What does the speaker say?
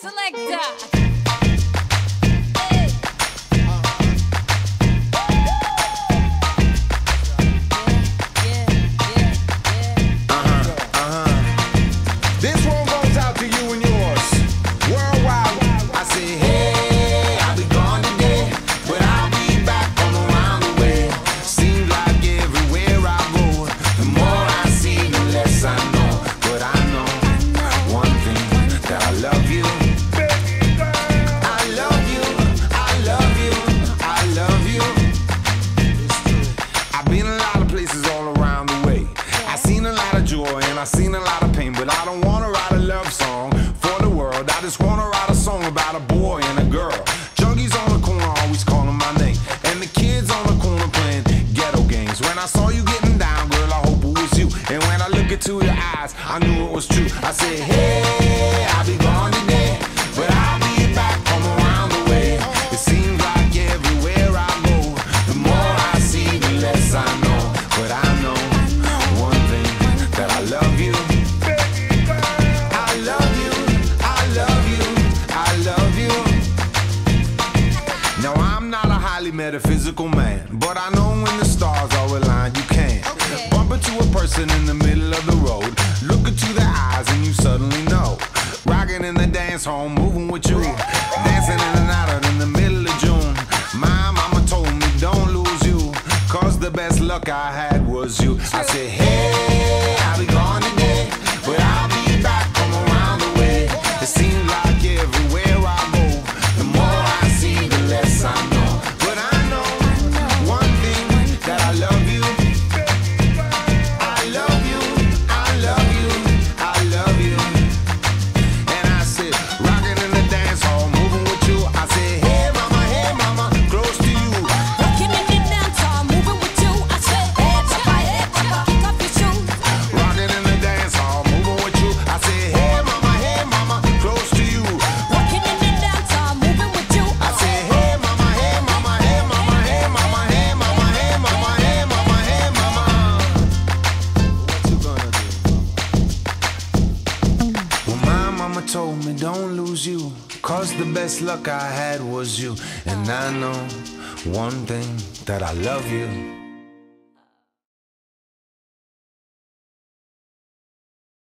selector. This one goes out to you and yours. Worldwide, I say, hey, I'll be gone today, but I'll be back from around the way. Seems like everywhere I go, the more I see, the less I know. But I know one thing, that I love you. I love you, I love you, I love you. I've been a lot of places all around the way. I've seen a lot of joy and I've seen a lot of pain, but I don't wanna write a love song for the world. I just wanna write a song about a boy and a girl. Junkies on the corner always calling my name, and the kids on the corner playing ghetto games. When I saw you getting down, girl, I hope it was you. And when I look into your eyes, I knew it was true. I said, hey, I'll be gone today, but I'll be back from around the way. It seems like everywhere I go, the more I see, the less I know. But I know one thing, that I love you. I love you, I love you, I love you. Now I'm not a highly metaphysical man, but I know when the stars are aligned, you can bump into a person in the middle of the road, look into their eyes and you suddenly know. Rocking in the dance hall, moving with you, dancing in and out in the middle of June. My mama told me don't lose you, cause the best luck I had was you. I said, hey, I'll be gone today, but I'll be back from around the way. It seems like everywhere I go, the more I see, the less I know. But I know one thing, that I love you. I love you, I love you, I love you. And I said, rocking in the dance hall, moving with you. I said, hey mama, close to you. Rocking in the dance hall, moving with you. I said, hey papa, kick off your shoes. Rocking in the dance hall, moving with you. I said, hey mama, close to you. Rocking in the dance hall, moving with you. I said, hey mama, hey mama, hey mama, hey mama, hey mama, hey mama, hey mama, hey mama. What you gonna do? Well, my mama told me don't lose you, cause the best luck I had was you. And I know one thing, that I love you.